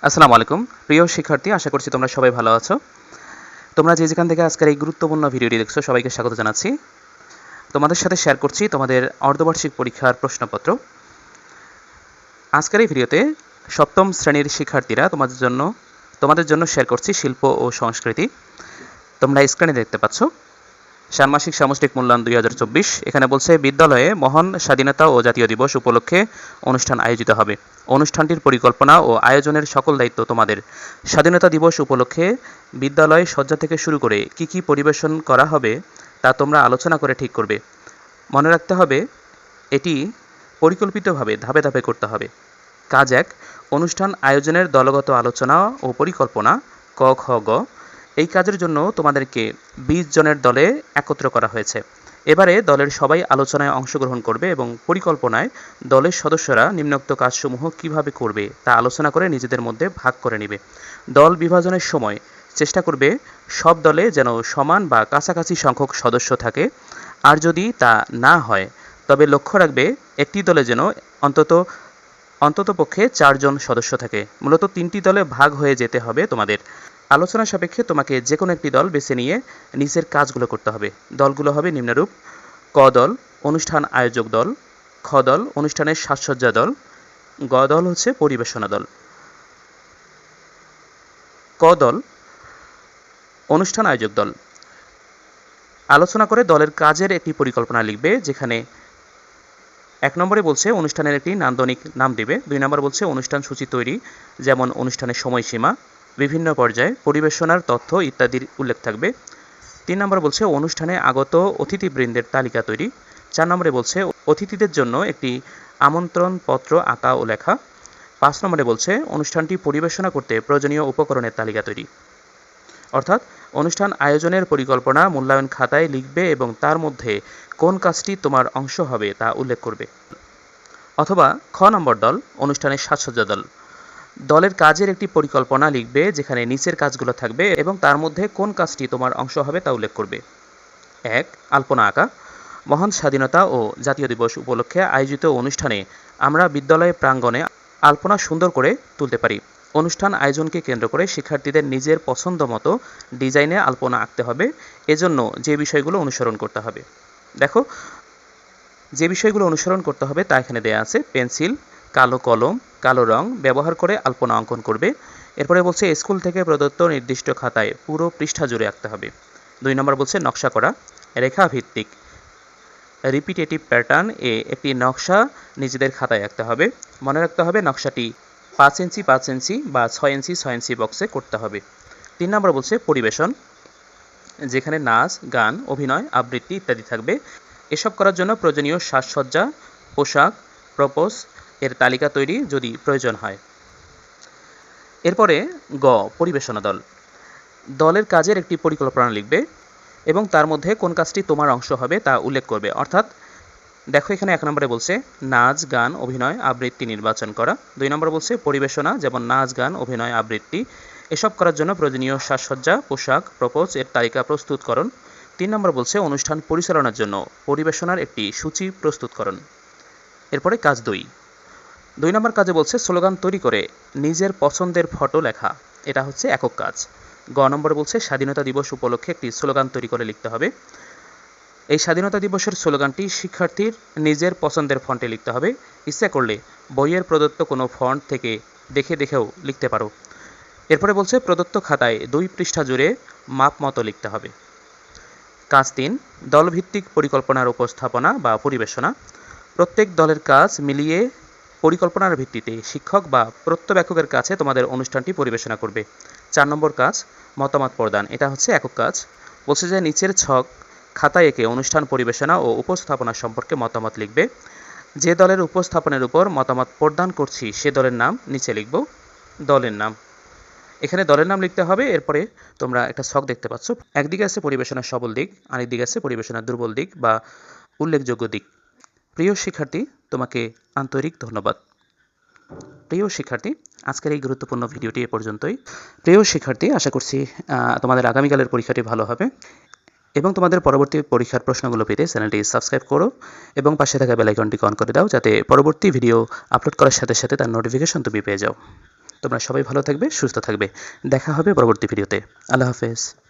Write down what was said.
আসসালামু আলাইকুম প্রিয় শিক্ষার্থী, আশা করছি তোমরা সবাই ভালো আছো। তোমরা যে যেখান থেকে আজকের এই গুরুত্বপূর্ণ ভিডিওটি দেখছো সবাইকে স্বাগত জানাচ্ছি। তোমাদের সাথে শেয়ার করছি তোমাদের অর্ধবার্ষিক পরীক্ষার প্রশ্নপত্র। আজকের এই ভিডিওতে সপ্তম শ্রেণীর শিক্ষার্থীরা তোমাদের জন্য শেয়ার করছি শিল্প ও সংস্কৃতি। তোমরা স্ক্রিনে দেখতে পাচ্ছ ষান্মাসিক সামষ্টিক মূল্যায়ন 2024। এখানে বলছে বিদ্যালয়ে মহান স্বাধীনতা ও জাতীয় দিবস উপলক্ষে অনুষ্ঠান আয়োজিত হবে। অনুষ্ঠানটির পরিকল্পনা ও আয়োজনের সকল দায়িত্ব তোমাদের। স্বাধীনতা দিবস উপলক্ষে বিদ্যালয় সজ্জা থেকে শুরু করে কি পরিবেশন করা হবে তা তোমরা আলোচনা করে ঠিক করবে। মনে রাখতে হবে এটি পরিকল্পিতভাবে ধাপে ধাপে করতে হবে। কাজ 1, অনুষ্ঠান আয়োজনের দলগত আলোচনা ও পরিকল্পনা। ক খ গ এই কাজের জন্য তোমাদেরকে 20 জনের দলে একত্র করা হয়েছে। এবারে দলের সবাই আলোচনায় অংশগ্রহণ করবে এবং পরিকল্পনায় দলের সদস্যরা নিম্নোক্ত কাজসমূহ কিভাবে করবে তা আলোচনা করে নিজেদের মধ্যে ভাগ করে নেবে। দল বিভাজনের সময় চেষ্টা করবে সব দলে যেন সমান বা কাছাকাছি সংখ্যক সদস্য থাকে, আর যদি তা না হয় তবে লক্ষ্য রাখবে একটি দলে যেন অন্ততপক্ষে 4 জন সদস্য থাকে। মূলত 3টি দলে ভাগ হয়ে যেতে হবে তোমাদের। আলোচনা সাপেক্ষে তোমাকে যে কোনো একটি দল বেছে নিয়ে নিচের কাজগুলো করতে হবে। দলগুলো হবে নিম্নরূপ: ক দল অনুষ্ঠান আয়োজক দল, খ দল অনুষ্ঠানের সাজসজ্জা দল, গ দল হচ্ছে পরিবেশনা দল। ক দল অনুষ্ঠান আয়োজক দল আলোচনা করে দলের কাজের একটি পরিকল্পনা লিখবে, যেখানে 1 নম্বরে বলছে অনুষ্ঠানের একটি নান্দনিক নাম দেবে। 2 নম্বর বলছে অনুষ্ঠান সূচি তৈরি, যেমন অনুষ্ঠানের সময়সীমা, বিভিন্ন পর্যায়ে পরিবেশনার তথ্য ইত্যাদির উল্লেখ থাকবে। 3 নম্বর বলছে অনুষ্ঠানে আগত অতিথিবৃন্দের তালিকা তৈরি। 4 নম্বরে বলছে অতিথিদের জন্য একটি আমন্ত্রণ পত্র আঁকা ও লেখা। 5 নম্বরে বলছে অনুষ্ঠানটি পরিবেশনা করতে প্রয়োজনীয় উপকরণের তালিকা তৈরি। অর্থাৎ অনুষ্ঠান আয়োজনের পরিকল্পনা মূল্যায়ন খাতায় লিখবে এবং তার মধ্যে কোন কাজটি তোমার অংশ হবে তা উল্লেখ করবে। অথবা খ নম্বর দল অনুষ্ঠানের সাজসজ্জা দল দলের কাজের একটি পরিকল্পনা লিখবে, যেখানে নিচের কাজগুলো থাকবে এবং তার মধ্যে কোন কাজটি তোমার অংশ হবে তা উল্লেখ করবে। 1. আলপনা আঁকা। মহান স্বাধীনতা ও জাতীয় দিবস উপলক্ষে আয়োজিত অনুষ্ঠানে আমরা বিদ্যালয় প্রাঙ্গণে আলপনা সুন্দর করে তুলতে পারি। অনুষ্ঠান আয়োজনকে কেন্দ্র করে শিক্ষার্থীদের নিজের পছন্দ মতো ডিজাইনে আলপনা আঁকতে হবে। এজন্য যে বিষয়গুলো অনুসরণ করতে হবে, দেখো যে বিষয়গুলো অনুসরণ করতে হবে তা এখানে দেয়া আছে। পেন্সিল, কালো কলম, কালো রং ব্যবহার করে আলপনা অঙ্কন করবে। এরপরে বলছে স্কুল থেকে প্রদত্ত নির্দিষ্ট খাতায় পুরো পৃষ্ঠা জুড়ে আঁকতে হবে। 2 নম্বর বলছে নকশা করা। রেখা ভিত্তিক রিপিটেটিভ প্যাটার্ন এ একটি নকশা নিজেদের খাতায় আঁকতে হবে। মনে রাখতে হবে নকশাটি 5 ইঞ্চি 5 ইঞ্চি বা 6 ইঞ্চি 6 ইঞ্চি বক্সে করতে হবে। 3 নম্বর বলছে পরিবেশন, যেখানে নাচ, গান, অভিনয়, আবৃত্তি ইত্যাদি থাকবে। এসব করার জন্য প্রয়োজনীয় সাজসজ্জা, পোশাক, প্রপোজ এর তালিকা তৈরি যদি প্রয়োজন হয়। এরপরে গ পরিবেশনা দল দলের কাজের একটি পরিকল্পনা লিখবে এবং তার মধ্যে কোন কাজটি তোমার অংশ হবে তা উল্লেখ করবে। অর্থাৎ দেখো এখানে 1 নম্বরে বলছে নাচ, গান, অভিনয়, আবৃত্তি নির্বাচন করা। 2 নম্বর বলছে পরিবেশনা, যেমন নাচ, গান, অভিনয়, আবৃত্তি। এসব করার জন্য প্রয়োজনীয় সাজসজ্জা, পোশাক, প্রপোজ এর তালিকা প্রস্তুতকরণ। 3 নম্বর বলছে অনুষ্ঠান পরিচালনার জন্য পরিবেশনার একটি সূচি প্রস্তুতকরণ। এরপরে কাজ 2 নম্বর কাজে বলছে স্লোগান তৈরি করে নিজের পছন্দের ফটো লেখা। এটা হচ্ছে একক কাজ। গ নম্বরে বলছে স্বাধীনতা দিবস উপলক্ষে একটি স্লোগান তৈরি করে লিখতে হবে। এই স্বাধীনতা দিবসের স্লোগানটি শিক্ষার্থীর নিজের পছন্দের ফন্টে লিখতে হবে। ইচ্ছা করলে বইয়ের প্রদত্ত কোনো ফন্ট থেকে দেখেও লিখতে পারো। এরপরে বলছে প্রদত্ত খাতায় 2 পৃষ্ঠা জুড়ে মাপ মতো লিখতে হবে। কাজ 3 দলভিত্তিক পরিকল্পনার উপস্থাপনা বা পরিবেশনা। প্রত্যেক দলের কাজ মিলিয়ে পরিকল্পনার ভিত্তিতে শিক্ষক বা প্রত্যবেক্ষকের কাছে তোমাদের অনুষ্ঠানটি পরিবেশনা করবে। 4 নম্বর কাজ মতামত প্রদান। এটা হচ্ছে একক কাজ। বলছে যে নিচের ছক খাতায় এঁকে অনুষ্ঠান পরিবেশনা ও উপস্থাপনা সম্পর্কে মতামত লিখবে। যে দলের উপস্থাপনের উপর মতামত প্রদান করছি সে দলের নাম নিচে লিখব, দলের নাম। এখানে দলের নাম লিখতে হবে। এরপরে তোমরা একটা ছক দেখতে পাচ্ছ, একদিকে আছে পরিবেশনার সবল দিক, আরেক দিকে আছে পরিবেশনার দুর্বল দিক বা উল্লেখযোগ্য দিক। প্রিয় শিক্ষার্থী, তোমাকে আন্তরিক ধন্যবাদ। প্রিয় শিক্ষার্থী, আজকের এই গুরুত্বপূর্ণ ভিডিওটি এ পর্যন্তই। প্রিয় শিক্ষার্থী, আশা করছি তোমাদের আগামীকালের পরীক্ষাটি ভালো হবে এবং তোমাদের পরবর্তী পরীক্ষার প্রশ্নগুলো পেতে চ্যানেলটি সাবস্ক্রাইব করো এবং পাশে থাকা বেল আইকনটি অন করে দাও, যাতে পরবর্তী ভিডিও আপলোড করার সাথে সাথে তার নোটিফিকেশন তুমি পেয়ে যাও। তোমরা সবাই ভালো থাকবে, সুস্থ থাকবে। দেখা হবে পরবর্তী ভিডিওতে। আল্লাহ হাফেজ।